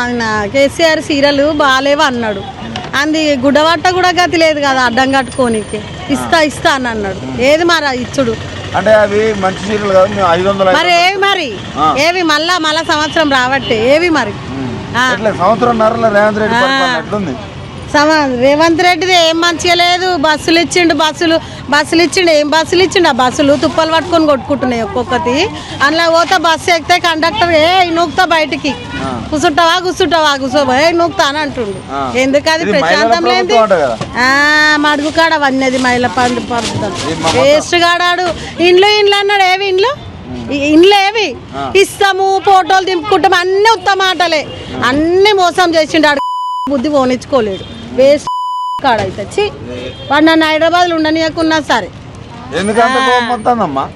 ఆయన కేసీఆర్ సీరియల్ బాగాలేవు అన్నాడు. అంది గుడ్డబట్ట కూడా గతి లేదు కదా అడ్డం కట్టుకోనికి. ఇస్తా అని అన్నాడు. ఏది మరి ఇచ్చుడు అంటే అవి మంచి సీరియల్ కాదు 500 మరి ఏవి మళ్ళా సంవత్సరం రావట్టే ఏవి మరి సంవత్సరం రేవంత్ రెడ్డి ఎట్లుంది? రేవంత్ రెడ్డిది ఏం మంచిగా లేదు. బస్సులు ఇచ్చిండు ఏం బస్సులు ఇచ్చిండు? ఆ బస్సులు తుప్పలు పట్టుకొని కొట్టుకుంటున్నాయి ఒక్కొక్కటి. అందులో పోతే బస్సు ఎక్కితే కండక్టర్ నూకుతా బయటికి కూర్చుంటావా కూర్చోవా నూకుతా అని అంటుండు. ఎందుకు అది ప్రశాంతం లేదు. మడుగు కాడ వన్నది మహిళ పడుతుంది వేస్ట్ కాడాడు. ఇండ్లు అన్నాడు. ఏవి ఇండ్లు ఏవి ఇస్తాము ఫోటోలు దింపుకుంటాము అన్ని ఉత్తమాటలే. అన్ని మోసం చేసిండు. బుద్ధి పోనిచ్చుకోలేడు. వేస్ట్ కాడైతే వాడు నన్ను హైదరాబాద్ ఉండనీయకున్నా సరే.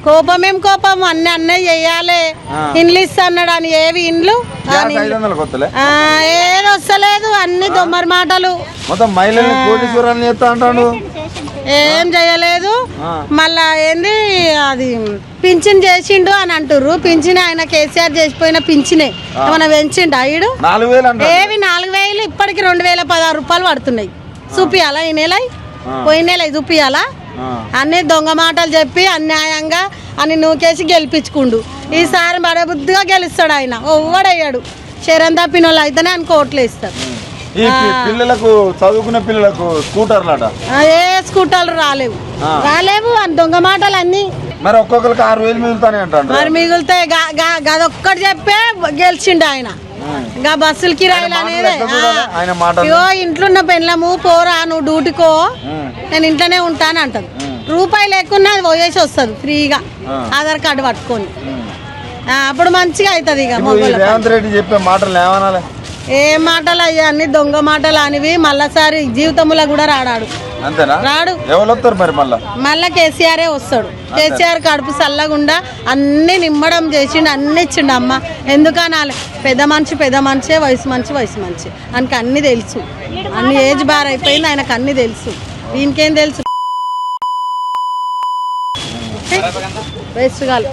కోపం అన్నీ చెయ్యాలి. ఇండ్లు ఇస్తా అన్నాడు అని ఏవి ఇండ్లు ఏది వస్తలేదు. అన్ని దొమ్మరి మాటలు. ఏం చేయలేదు. మళ్ళా ఏంది అది పింఛన్ చేసిండు అని అంటుర్రు. పింఛన్ ఆయన కేసీఆర్ చేసిపోయిన పింఛనే ఏమన్నా పెంచిండు అయ్యుడు? ఏవి 4000 ఇప్పటికి 2016 రూపాయలు పడుతున్నాయి. చూపియాలా ఈ నెల పోయిన నెల చూపియాలా? అన్ని దొంగ మాటలు చెప్పి అన్యాయంగా అని నూకేసి గెలిపించుకుండు. ఈసారి బడబుద్ధిగా గెలుస్తాడు ఆయన. ఒవ్వడయ్యాడు శరం తప్పిన వాళ్ళు అయితేనే ఆయన కోట్లు వేస్తారు. పిల్లలకు చదువుకునే పిల్లలకు స్కూటర్లు ఏ స్కూటర్లు రాలేవు అని దొంగ మాటలు అన్ని. మరి ఒక్కొక్కరికి 6000 మిగులుతానే అంటారు. మరి మిగులుతాయి. గదొక్కటి చెప్పే గెలిచిండు ఆయన. ఇంకా బస్సులు కిరాయిలు అనేది ఇంట్లో ఉన్న పెళ్ళము పోరా నువ్వు డ్యూటీకో నేను ఇంట్లోనే ఉంటాను అంటది. రూపాయి లేకున్నా అది పోయేసి వస్తుంది ఫ్రీగా ఆధార్ కార్డు పట్టుకొని. అప్పుడు మంచిగా అవుతుంది. ఇక రేవంత్ రెడ్డి చెప్పే మాటలు ఏమనాలి? ఏ మాటలు అయ్యా అన్ని దొంగ మాటలు అనివి. మళ్ళాసారి జీవితంలో కూడా రాడు. మళ్ళా కేసీఆరే వస్తాడు. కేసీఆర్ కడుపు చల్లగుండా అన్ని నిమ్మడం చేసిండు. అన్ని ఇచ్చిండు. అమ్మ ఎందుకనాలి? పెద్ద మనిషే, వయసు మంచి ఆయనకి అన్ని తెలుసు. అన్ని ఏజ్ బార్ అయిపోయింది. ఆయనకు అన్ని తెలుసు. దీనికేం తెలుసు? వేస్ట్ కాదు.